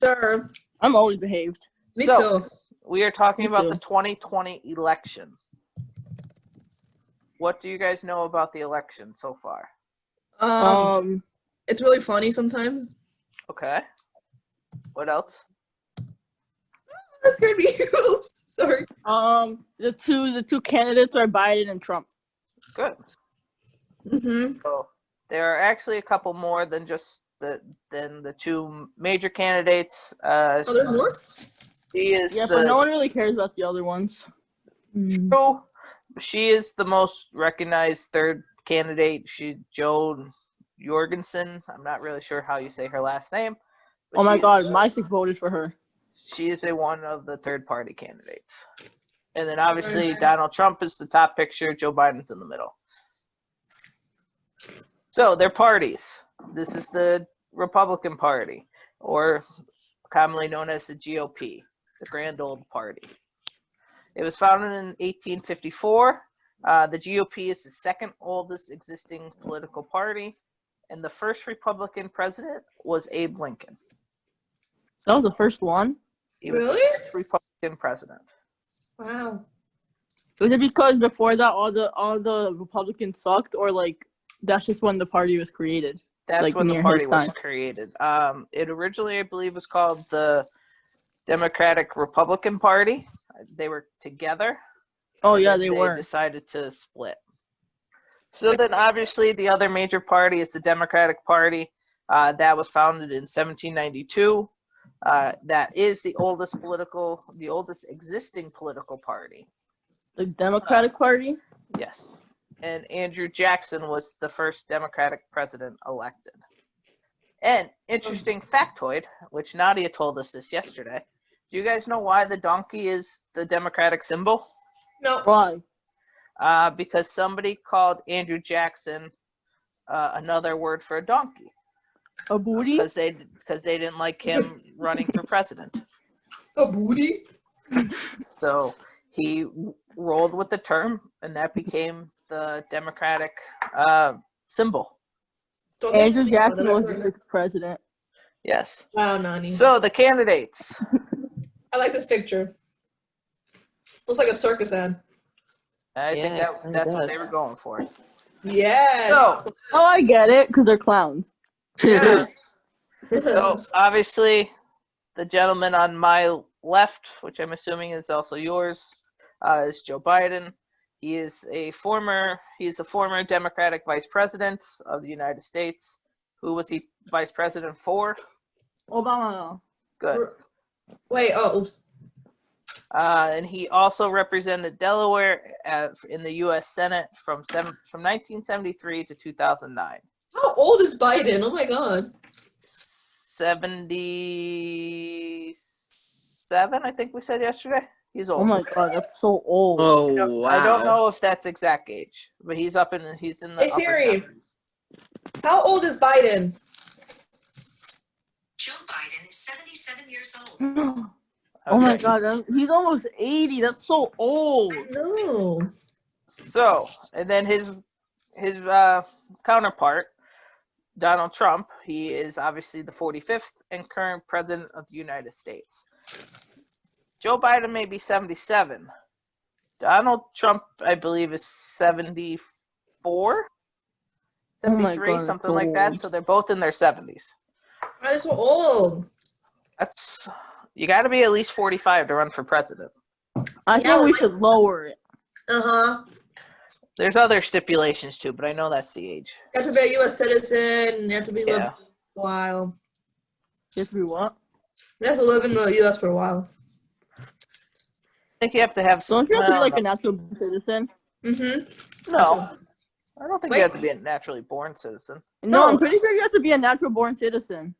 Sir. I'm always behaved. Me So, too. we are talking Me about too. the 2020 election. What do you guys know about the election so far? It's really funny sometimes. Okay. What else? That's gonna be oops. Sorry. The two candidates are Biden and Trump. Good. Mm-hmm. So there are actually a couple more than just the two major candidates. Oh, there's more? She is Yeah, but no one really cares about the other ones. True. She is the most recognized third candidate. Jo Jorgensen. I'm not really sure how you say her last name. Oh my God, Mystic voted for her. She is one of the third party candidates. And then obviously Donald Trump is the top picture. Joe Biden's in the middle. So their parties. This is the Republican Party, or commonly known as the GOP, the Grand Old Party. It was founded in 1854. The GOP is the second oldest existing political party, and the first Republican president was Abe Lincoln. That was the first one? He was Really? the first Republican president. Wow. Was it because before that all the Republicans sucked, or like that's just when the party was created? That's like, when the near party his was time? created. It originally, I believe, was called the Democratic Republican Party. They were together. Oh and yeah, then they were. decided to split. So then, obviously, the other major party is the Democratic Party. That was founded in 1792. That is the oldest existing political party. The Democratic Party? Yes. And Andrew Jackson was the first Democratic president elected. And interesting factoid, which Nadia told us this yesterday. Do you guys know why the donkey is the Democratic symbol? No. Why? Because somebody called Andrew Jackson another word for a donkey. A booty? Because they didn't like him running for president. A booty? So he rolled with the term, and that became the Democratic symbol. Andrew Jackson was the sixth president. Yes. Wow, Nani. So the candidates. I like this picture. Looks like a circus ad. I think that's what they were going for. Yes. So, Oh, I get it, because they're clowns. yeah. So obviously, the gentleman on my left, which I'm assuming is also yours, is Joe Biden. He's a former Democratic vice president of the United States. Who was he vice president for? Obama. Good. Wait, oops. And he also represented Delaware in the U.S. Senate from 1973 to 2009. How old is Biden? Oh my God. 77, I think we said yesterday. He's old. Oh my God, that's so old. Oh, wow. I don't know if that's exact age, but he's in the Hey, upper Siri. 70s. How old is Biden? Joe Biden is 77 years old. Oh my Okay. God, he's almost 80. That's so old. No. So, and then his counterpart, Donald Trump, he is obviously the 45th and current president of the United States. Joe Biden may be 77. Donald Trump, I believe, is 74, 73, God, something that's like that. old. So they're both in their 70s. Why are they so old? You got to be at least 45 to run for president. I think we should lower it. Uh-huh. There's other stipulations too, but I know that's the age. You have to be a U.S. citizen. You have to be living Yeah. for a while. If we want. You have to live in the U.S. for a while. I think you have to have. Don't you have to be no, like no. a natural citizen? Mm-hmm. No, I don't think Wait. you have to be a naturally born citizen. No, No. I'm pretty sure you have to be a natural born citizen.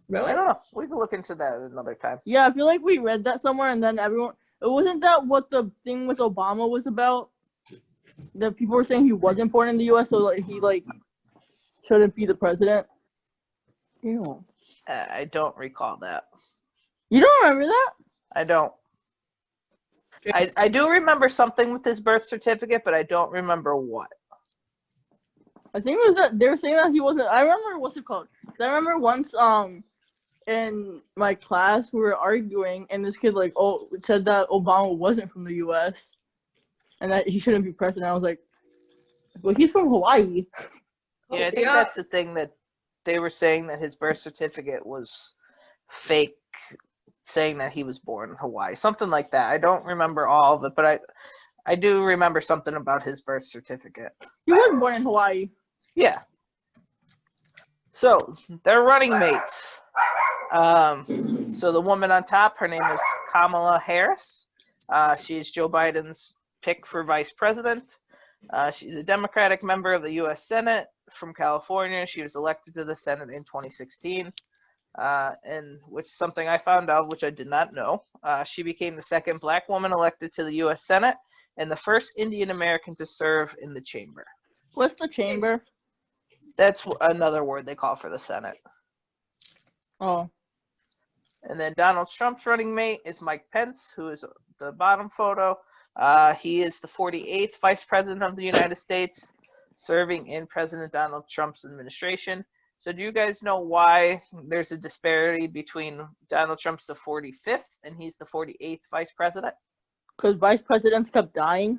Really? I don't know. We can look into that another time. Yeah, I feel like we read that somewhere, and then everyone. It wasn't that what the thing with Obama was about. That people were saying he wasn't born in the U.S., so like he shouldn't be the president. Ew. I don't recall that. You don't remember that? I don't. I do remember something with his birth certificate, but I don't remember what. I think it was that they were saying that he wasn't. I remember what's it called? 'Cause I remember once in my class we were arguing, and this kid like said that Obama wasn't from the U.S. and that he shouldn't be president. I was like, well, he's from Hawaii. Yeah, I think Yeah. that's the thing, that they were saying that his birth certificate was fake, saying that he was born in Hawaii, something like that. I don't remember all of it, but I do remember something about his birth certificate. He was born in Hawaii. Yeah. So they're running mates. So the woman on top, her name is Kamala Harris. She's Joe Biden's pick for vice president. She's a Democratic member of the U.S. Senate from California. She was elected to the Senate in 2016, and which is something I found out, which I did not know. She became the second Black woman elected to the U.S. Senate and the first Indian American to serve in the chamber. What's the chamber? That's another word they call for the Senate. Oh, And then Donald Trump's running mate is Mike Pence, who is the bottom photo. He is the 48th Vice President of the United States, serving in President Donald Trump's administration. So do you guys know why there's a disparity between Donald Trump's the 45th and he's the 48th Vice President? because vice presidents kept dying.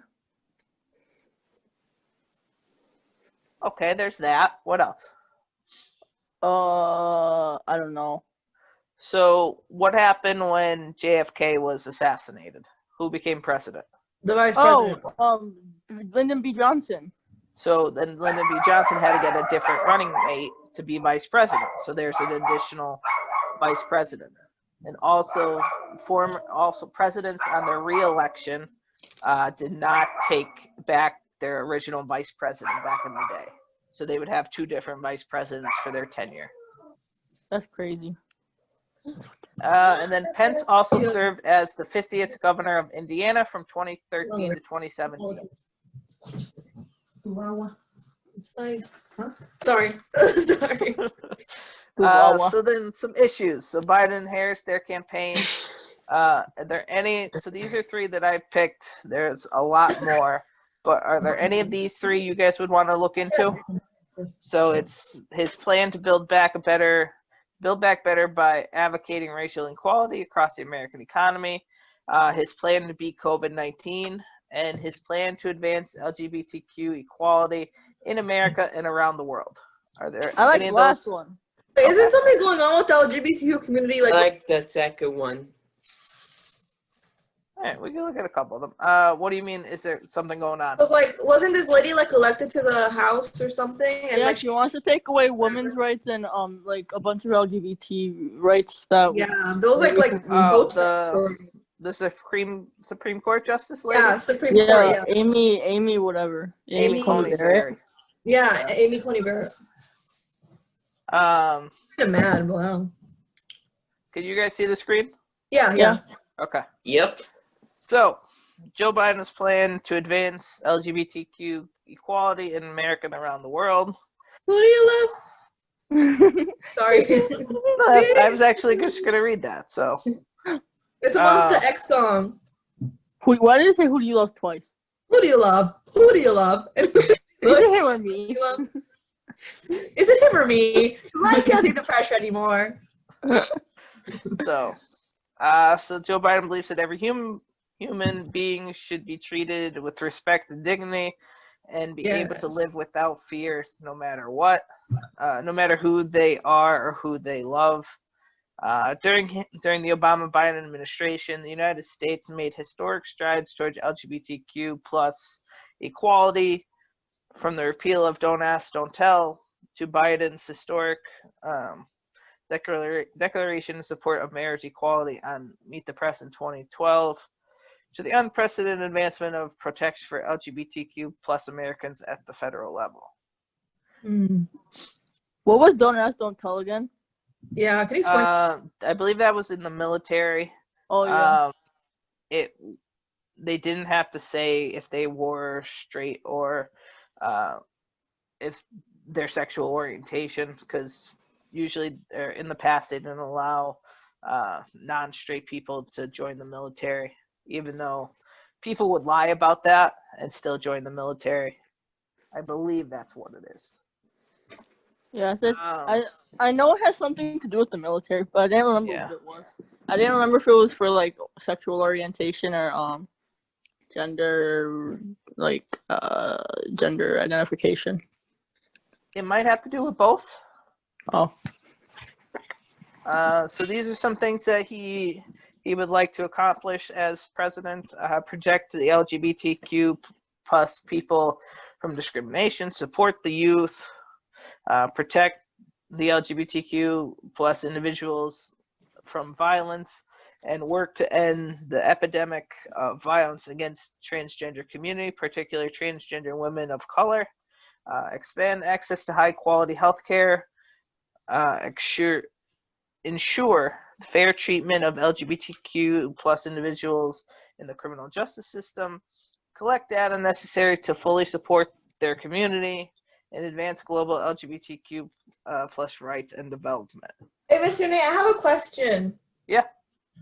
Okay, there's that. What else? I don't know. So what happened when JFK was assassinated? Who became president? The vice president. Oh, Lyndon B. Johnson. So then Lyndon B. Johnson had to get a different running mate to be vice president. So there's an additional vice president. And also presidents on their re-election did not take back their original vice president back in the day. So they would have two different vice presidents for their tenure. That's crazy. And then Pence also served as the 50th governor of Indiana from 2013 to 2017. Sorry. Sorry. Sorry. So then some issues. So Biden and Harris, their campaign. Are there any? So these are three that I picked. There's a lot more, but are there any of these three you guys would want to look into? So it's his plan to build back better by advocating racial equality across the American economy. His plan to beat COVID-19, and his plan to advance LGBTQ equality in America and around the world. Are there I like any the of last those? one. Isn't something going on with the LGBTQ community? I like the second one. All right, we can look at a couple of them. What do you mean? Is there something going on? I was like, wasn't this lady like elected to the House or something? And Yeah, like, she wants to take away women's rights and like a bunch of LGBT rights that. yeah, those like both The Supreme Court Justice lady? yeah, Supreme Court, yeah, Amy, whatever. Amy Coney Coney Barrett. yeah, Amy Coney Barrett. Um, Kind of mad, wow. can you guys see the screen? Yeah. Okay. Yep. So, Joe Biden's plan to advance LGBTQ equality in America and around the world. Who do you love? Sorry. I was actually just going to read that. So, It's a Monster X song. Why did it say who do you love twice? Who do you love? Who do you love? And who do Is you it him or me? love? Is it him or me? I can't take the pressure anymore. so Joe Biden believes that every human being should be treated with respect and dignity and be able to Yes. live without fear no matter what, no matter who they are or who they love. During the Obama-Biden administration, the United States made historic strides towards LGBTQ plus equality, from the repeal of Don't Ask, Don't Tell to Biden's historic declaration in support of marriage equality on Meet the Press in 2012, to the unprecedented advancement of protection for LGBTQ plus Americans at the federal level. What was Don't Ask, Don't Tell again? Yeah, can you explain? I believe that was in the military. Oh yeah. They didn't have to say if they were straight or if their sexual orientation, because usually in the past they didn't allow non-straight people to join the military, even though people would lie about that and still join the military. I believe that's what it is. Yeah, I said Um, I know it has something to do with the military, but I didn't remember Yeah. what it was. I didn't remember if it was for like sexual orientation or gender gender identification. it might have to do with both. Oh. So these are some things that he would like to accomplish as president: protect the LGBTQ plus people from discrimination, support the youth, protect the LGBTQ plus individuals from violence, and work to end the epidemic of violence against transgender community, particularly transgender women of color. Expand access to high quality health care. Ensure fair treatment of LGBTQ plus individuals in the criminal justice system, collect data necessary to fully support their community, and advance global LGBTQ plus rights and development. Hey, Mr. Nate, I have a question. Yeah.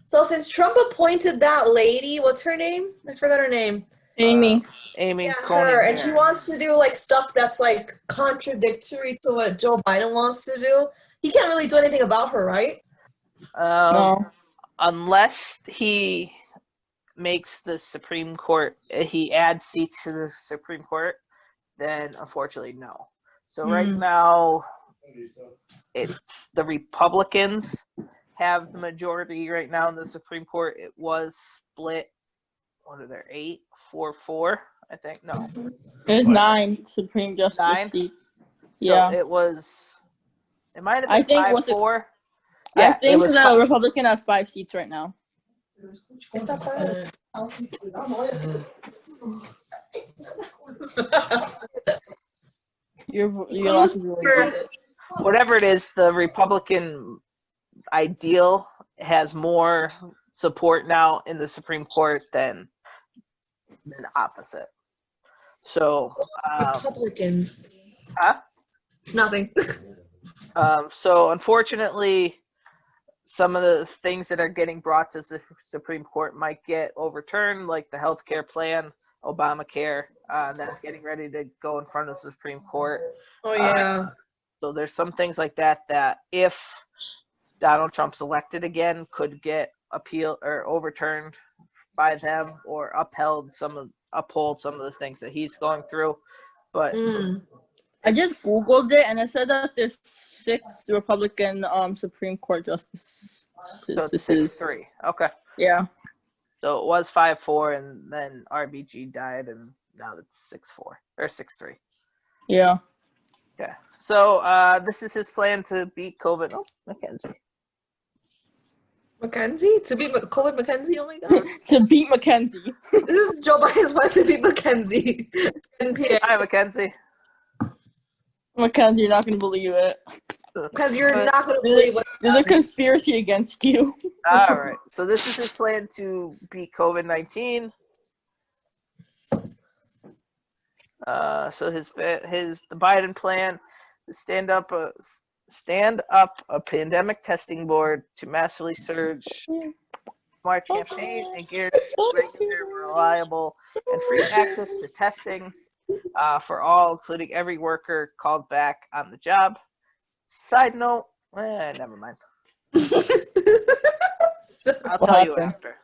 So since Trump appointed that lady, what's her name? I forgot her name. Amy. Amy Yeah, Coney her, and she Barrett. wants to do like stuff that's like contradictory to what Joe Biden wants to do. He can't really do anything about her, right? No. Unless he makes the Supreme Court, he adds seats to the Supreme Court, then unfortunately no. So right now, it's the Republicans have the majority right now in the Supreme Court. It was split. What are there? 8-4-4, I think. No, There's What? 9 Supreme Justice 9? seats. So Yeah. it was. It might have I been think was it- 5-4. I Yeah, it think was the Republican has 5 seats right now. Está padre. Your last is really good. whatever it is, the Republican ideal has more support now in the Supreme Court than opposite. So, Republicans. huh? Nothing. So unfortunately, some of the things that are getting brought to the Supreme Court might get overturned, like the health care plan, Obamacare, that's getting ready to go in front of the Supreme Court. Oh yeah. So there's some things like that that if Donald Trump's elected again could get appealed or overturned by them or uphold some of the things that he's going through. But I just Googled it and it said that there's 6 Republican Supreme Court justices. so it's 6-3. Okay. Yeah. So it was 5-4 and then RBG died and now it's 6-4 or 6-3. Yeah. Okay. So this is his plan to beat COVID. Oh, Mackenzie. Mackenzie? To beat COVID Mackenzie? Oh my god. To beat Mackenzie. This is Joe Biden's plan to beat Mackenzie. NPA. Hi, Mackenzie. Mackenzie, you're not gonna believe it. Because you're not going to believe what's There's a happening. conspiracy against you. All right. So this is his plan to beat COVID-19. So the Biden plan to stand up a pandemic testing board to massively surge smart campaign and guarantee regular, reliable, and free access to testing for all, including every worker called back on the job. Side note, never mind. I'll tell you after.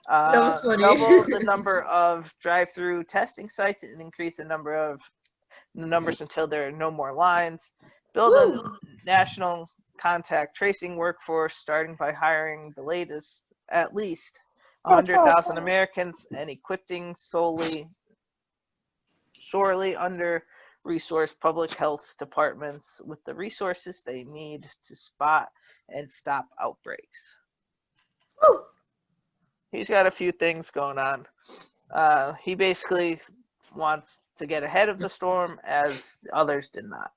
That was funny. Double the number of drive-through testing sites and increase the numbers until there are no more lines. Build a national contact tracing workforce, starting by hiring the latest, at least 100,000 Americans, and equipping sorely under-resourced public health departments with the resources they need to spot and stop outbreaks. Woo. He's got a few things going on. He basically wants to get ahead of the storm, as others did not.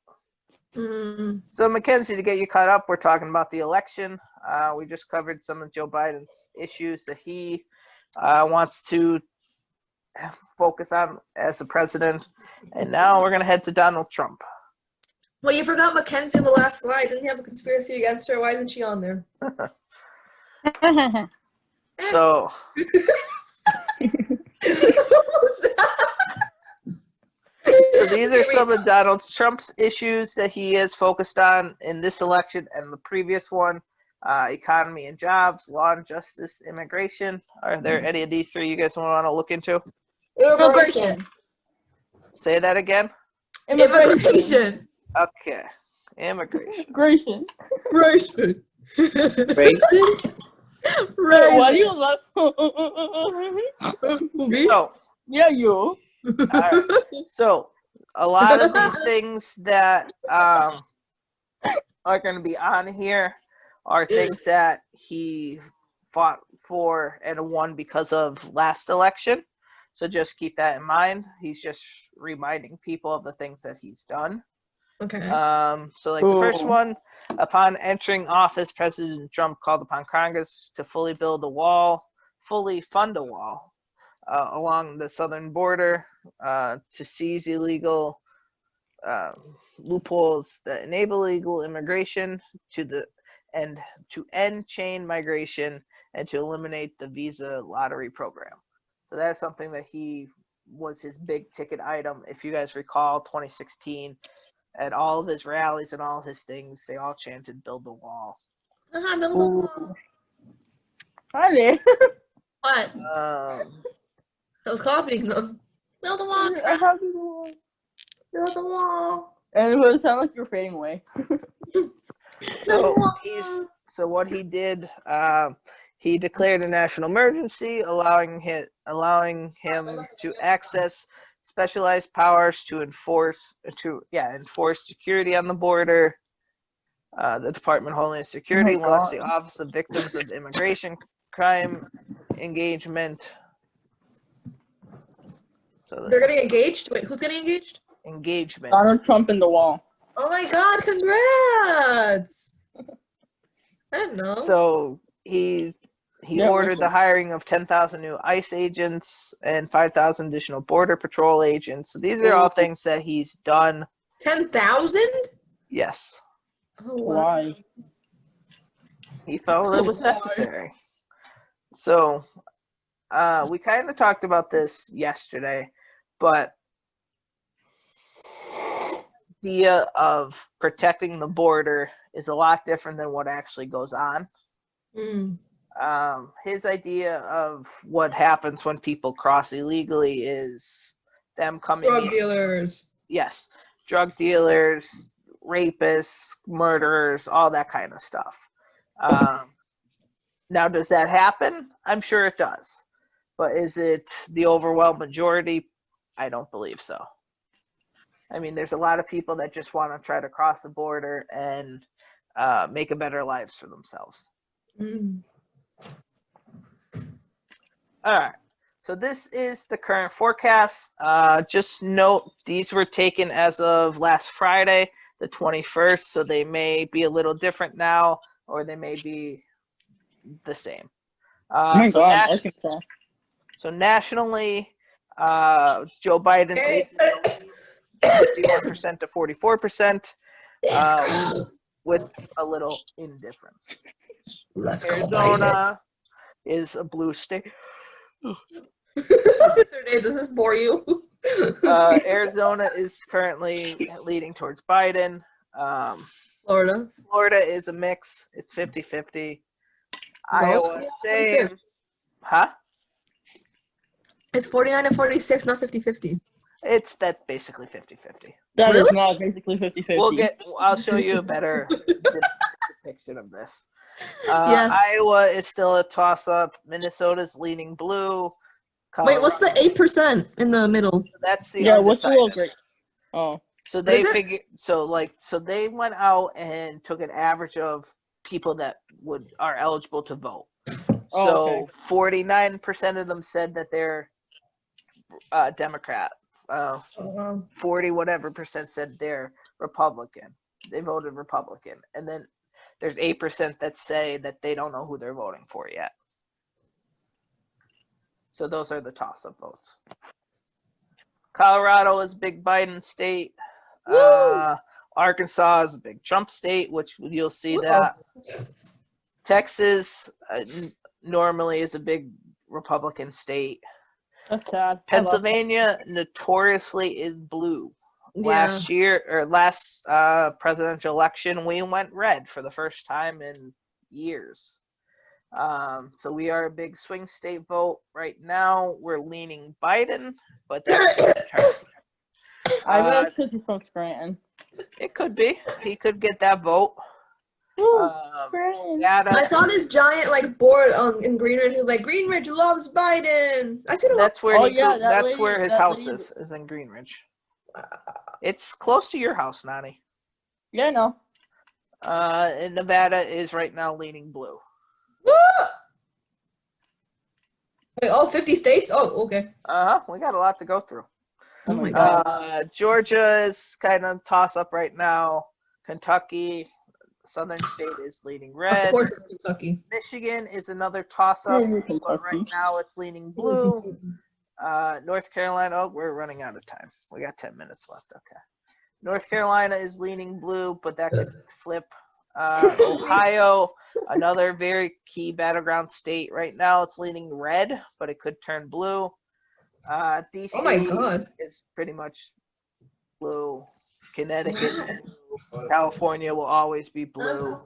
So, Mackenzie, to get you caught up, we're talking about the election. We just covered some of Joe Biden's issues that he wants to focus on as the president. And now we're going to head to Donald Trump. Well, you forgot Mackenzie on the last slide. Didn't he have a conspiracy against her? Why isn't she on there? So, What was that? So these are some of Donald Trump's issues that he has focused on in this election and the previous one. Economy and jobs, law and justice, immigration. Are there any of these three you guys want to look into? Immigration. Say that again. Immigration. Okay. Immigration. Immigration. Immigration. Racing? Why do you laugh? Me? So, Yeah, you. alright. So a lot of these things that are going to be on here are things that he fought for and won because of last election. So just keep that in mind. He's just reminding people of the things that he's done. Okay. So like the first Ooh. one, upon entering office, President Trump called upon Congress to fully fund a wall along the southern border, to seize illegal loopholes that enable illegal immigration, to end chain migration, and to eliminate the visa lottery program. So that's something that was his big ticket item. If you guys recall, 2016, at all of his rallies and all his things, they all chanted "Build the Wall." Build the wall. Hi there. What? Um, I was copying them. Build the wall. I have the wall. Build the wall. And it would sound like you're fading away. So what he did, he declared a national emergency, allowing him to access specialized powers to enforce security on the border. The Department of Homeland Security Oh, launched the God. Office of Victims of Immigration Crime Engagement. So They're getting engaged? Wait, who's getting engaged? engagement. Donald Trump in the wall. Oh my god, congrats! I didn't know. So he Yeah, ordered Michael. the hiring of 10,000 new ICE agents and 5,000 additional Border Patrol agents. So these are all things that he's done. 10,000? Yes, Oh, wow. Why? he felt it was necessary. So we kind of talked about this yesterday, but the idea of protecting the border is a lot different than what actually goes on. Mm. His idea of what happens when people cross illegally is them coming Drug in. dealers. Yes, drug dealers, rapists, murderers, all that kind of stuff. Now, does that happen? I'm sure it does. But is it the overwhelming majority? I don't believe so. I mean, there's a lot of people that just want to try to cross the border and make a better lives for themselves. Mm. All right. So this is the current forecast. Just note these were taken as of last Friday, the 21st, so they may be a little different now, or they may be the same. Oh my So, God, Arkansas. so nationally, Joe Biden leads 51% to 44%, with a little indifference. Let's go. Arizona is a blue state. Mr. Dave, does this bore you? Arizona is currently leading towards Biden. Florida. Florida is a mix. It's 50-50. No, Iowa, it's same. Huh? It's 49 and 46, not 50-50. That's basically 50-50. That is Really? not basically 50-50. I'll show you a better depiction of this. Yes. Iowa is still a toss-up. Minnesota's leaning blue. Wait, what's the 8% in the middle? That's the Yeah, what's the little undecided. great? Oh. So What they is it? figured. So they went out and took an average of people that are eligible to vote. Oh, So 49% of them said that they're Democrat. 40 whatever percent said they're Republican. They voted Republican, and then there's 8% that say that they don't know who they're voting for yet. So those are the toss-up votes. Colorado is a big Biden state. Woo! Arkansas is a big Trump state, which you'll see Whoa. that. Texas normally is a big Republican state. that's sad. Pennsylvania notoriously is blue. Last year or last presidential election, we went red for the first time in years. So we are a big swing state vote right now. We're leaning Biden, but that could turn. I know because he's from Scranton. It could be. He could get that vote. Woo, Scranton. I saw this giant like board in Greenridge. It was like Greenridge loves Biden. I seen a lot. That's where Oh, he yeah, grew- that that's lady- where his that house lady- is in Greenridge. It's close to your house, Nani. Yeah, I know. And Nevada is right now leaning blue. Wait, all 50 states? Oh, okay. We got a lot to go through. Oh my god. Georgia is kind of toss up right now. Kentucky, Southern State is leaning Of red. course it's Kentucky. Michigan is another toss up, but right now it's leaning blue. North Carolina, oh, we're running out of time. We got 10 minutes left. Okay. North Carolina is leaning blue, but that could flip. Ohio, another very key battleground state. Right now it's leaning red, but it could turn blue. DC Oh my god. is pretty much blue. Connecticut is blue. California will always be blue.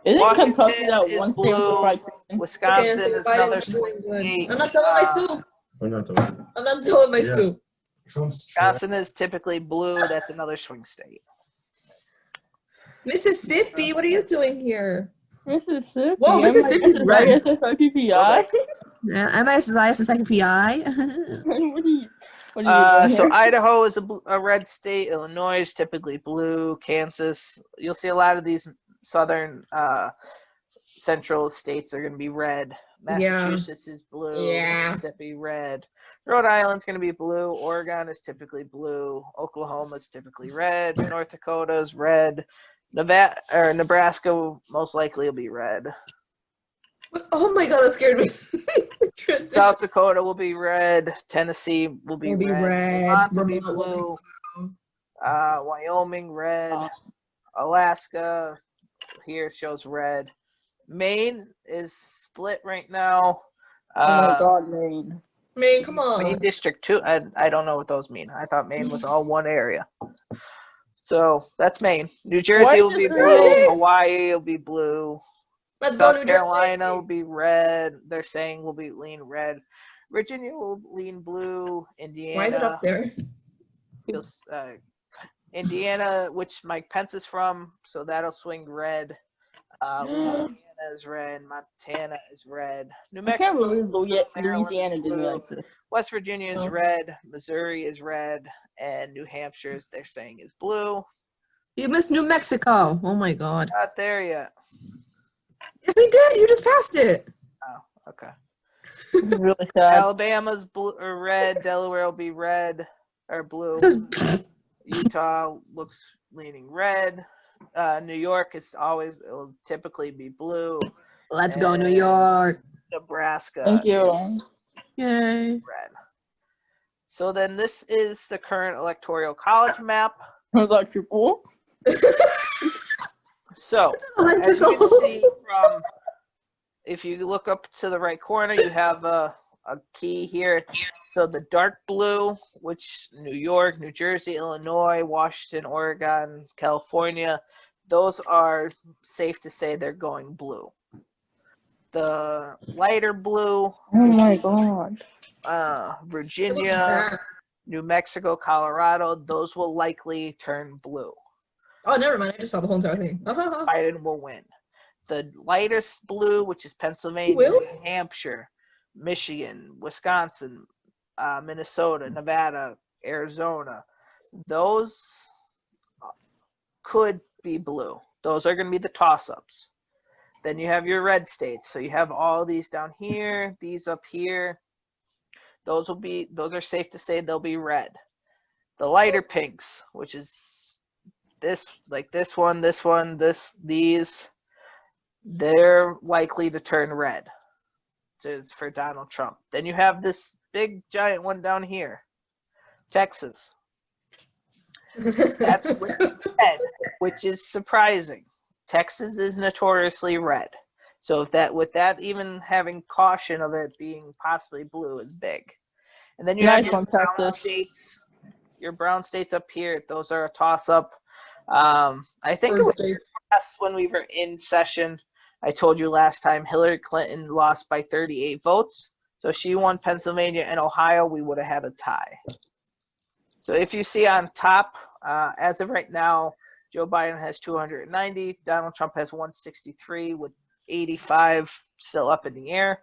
Isn't Washington Kentucky that is one state blue. with fried chicken? Okay, Wisconsin I think is another Biden's doing good. state. I'm not done with my soup. We're not talking. I'm not done with my Yeah. soup. Trump's trash. Wisconsin is typically blue. That's another swing state. Mississippi, what are you doing here? Mississippi. Whoa, Mississippi's red. SSIPPI. Yeah, MSIS second PI. What are you doing So here? Idaho is a red state. Illinois is typically blue. Kansas, you'll see a lot of these southern central states are going to be red. Yeah. Massachusetts is blue. Yeah. Mississippi red. Rhode Island's going to be blue. Oregon is typically blue. Oklahoma is typically red. North Dakota is red. Nevada or Nebraska most likely will be red. Oh my god, that scared me. Transition South Dakota will be red. Tennessee will be will be red. red. Vermont will be Vermont will blue. Wyoming red. Alaska here shows red. Maine is split right now. Oh my god, Maine. Man, come on. Maine District 2. I don't know what those mean. I thought Maine was all one area. So that's Maine. New Why Jersey will be does blue. it- Hawaii will be blue. Let's go, New South Jersey. Carolina will be red. They're saying will be lean red. Virginia will lean blue. Indiana. Why is it up there? Indiana, which Mike Pence is from, so that'll swing red. Louisiana is red. Montana is red. New I can't Mexico, believe Maryland Louisiana is did me blue. like this. West Virginia is Oh. red. Missouri is red, and New Hampshire is they're saying is blue. You missed New Mexico. Oh my god. Not there yet. Yes, we did. You just passed it. Oh, okay. This is really sad. Alabama's blue or red. Delaware will be red or blue. This is Utah looks leaning red. New York is always it will typically be blue. Let's go, New York. Nebraska Thank you. is Yay. red. So then this is the current electoral college map. Electrical. So as you Electrical. can see from, if you look up to the right corner, you have a key here. So the dark blue, which New York, New Jersey, Illinois, Washington, Oregon, California, those are safe to say they're going blue. The lighter blue, Oh my god. It looks Virginia, bad. New Mexico, Colorado, those will likely turn blue. Oh, never mind. I just saw the whole entire thing. Biden will win. The lightest blue, which is Pennsylvania, Will? New Hampshire, Michigan, Wisconsin, Minnesota, Nevada, Arizona, those could be blue. Those are going to be the toss-ups. Then you have your red states. So you have all these down here, these up here. Those are safe to say they'll be red. The lighter pinks, which is this, like this one, these, they're likely to turn red. It's for Donald Trump. Then you have this big giant one down here, Texas. That's red, which is surprising. Texas is notoriously red. So if that, with that even having caution of it being possibly blue is big. And then you Nice have your one, brown Texas. states. your brown states up here, those are a toss-up. I think it Third was states. last when we were in session. I told you last time Hillary Clinton lost by 38 votes. So if she won Pennsylvania and Ohio, we would have had a tie. So if you see on top, as of right now, Joe Biden has 290, Donald Trump has 163 with 85 still up in the air.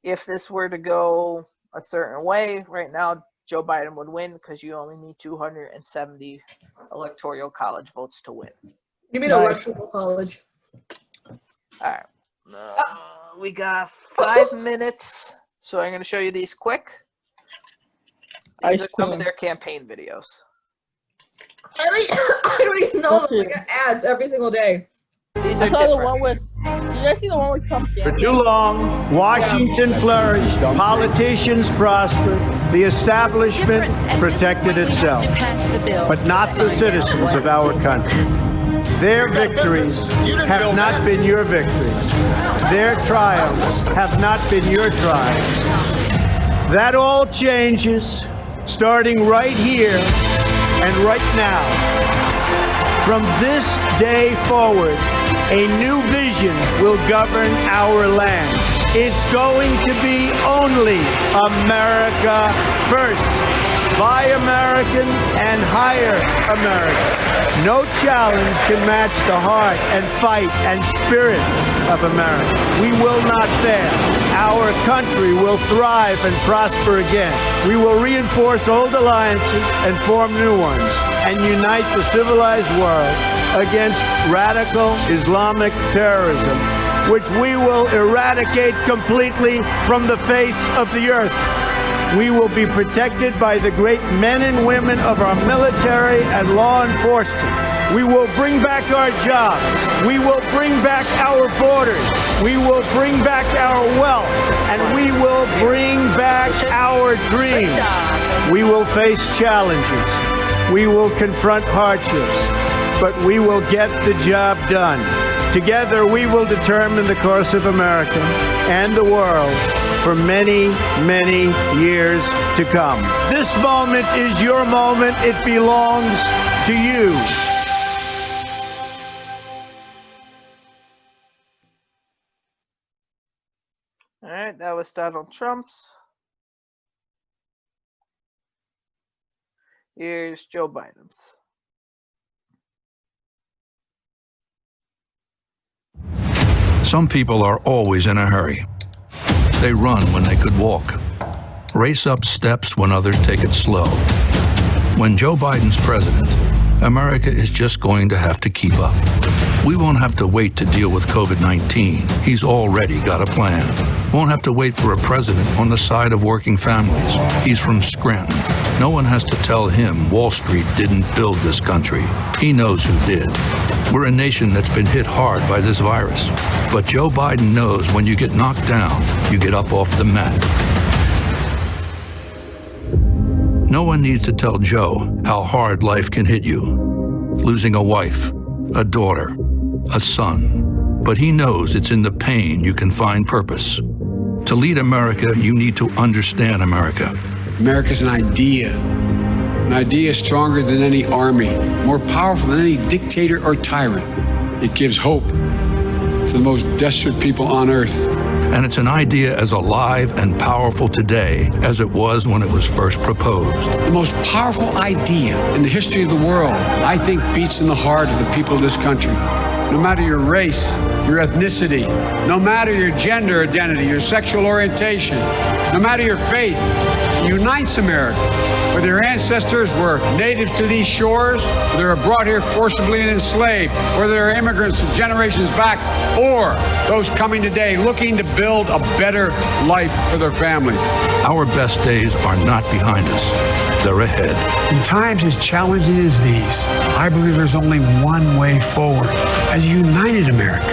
If this were to go a certain way, right now Joe Biden would win because you only need 270 electoral college votes to win. You mean Nice. electoral college? All right. We got 5 minutes, so I'm going to show you these quick. These Ice are some of cream. their campaign videos. I already know them. I get ads every single day. These I are saw the different. one with. Did you guys see the one with Trump For dancing? too long, Washington flourished, politicians prospered, the establishment protected itself, but not the citizens of our country. Their victories have not been your victories. Their triumphs have not been your triumphs. That all changes starting right here and right now. From this day forward, a new vision will govern our land. It's going to be only America first. Buy American and hire American. No challenge can match the heart and fight and spirit of America. We will not fail. Our country will thrive and prosper again. We will reinforce old alliances and form new ones and unite the civilized world against radical Islamic terrorism, which we will eradicate completely from the face of the earth. We will be protected by the great men and women of our military and law enforcement. We will bring back our jobs. We will bring back our borders. We will bring back our wealth. And we will bring back our dreams. We will face challenges. We will confront hardships. But we will get the job done. Together, we will determine the course of America and the world for many, many years to come. This moment is your moment. It belongs to you. All right, that was Donald Trump's. Here's Joe Biden's. Some people are always in a hurry. They run when they could walk, race up steps when others take it slow. When Joe Biden's president, America is just going to have to keep up. We won't have to wait to deal with COVID-19. He's already got a plan. Won't have to wait for a president on the side of working families. He's from Scranton. No one has to tell him Wall Street didn't build this country. He knows who did. We're a nation that's been hit hard by this virus. But Joe Biden knows when you get knocked down, you get up off the mat. No one needs to tell Joe how hard life can hit you. Losing a wife, a daughter, a son. But he knows it's in the pain you can find purpose. To lead America, you need to understand America. America's an idea. An idea stronger than any army, more powerful than any dictator or tyrant. It gives hope to the most desperate people on earth. And it's an idea as alive and powerful today as it was when it was first proposed. The most powerful idea in the history of the world, I think, beats in the heart of the people of this country. No matter your race, your ethnicity, no matter your gender identity, your sexual orientation, no matter your faith, it unites America. Whether your ancestors were native to these shores, whether they were brought here forcibly and enslaved, whether they're immigrants generations back, or those coming today looking to build a better life for their families. Our best days are not behind us. They're ahead. In times as challenging as these, I believe there's only one way forward. As a united America,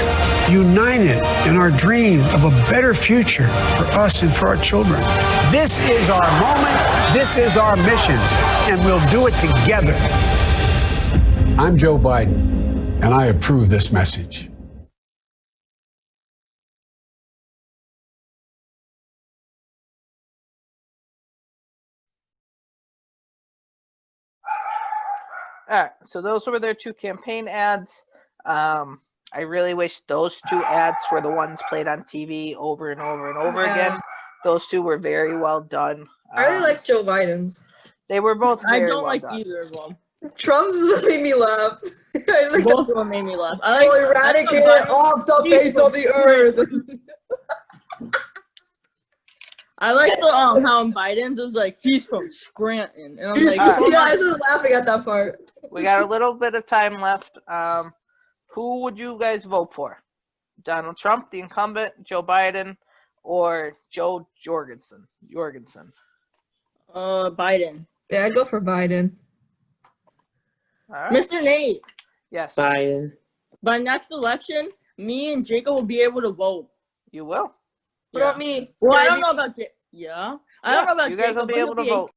united in our dream of a better future for us and for our children. This is our moment, this is our mission, and we'll do it together. I'm Joe Biden, and I approve this message. All right, so those were their 2 campaign ads. I really wish those 2 ads were the ones played on TV over and over and over again. Those 2 were very well done. I really like Joe Biden's. They were both I very don't well like done. either of them. Trump's made me laugh. I like Both of them made me laugh. I like. We'll eradicate I like it off the He's face of the earth. I like the how Biden's is like he's from Scranton, and I'm like, Yeah, I started laughing at that part. We got a little bit of time left. Who would you guys vote for? Donald Trump, the incumbent, Joe Biden, or Joe Jorgensen? Biden. Yeah, I'd go for Biden. All right. Mr. Nate, Yes, Biden. by next election, me and Jacob will be able to vote. you will. What about me? Well, Can I I don't be- know about Jacob. Yeah, I don't know about you guys Jacob. will be but able to he'll vote.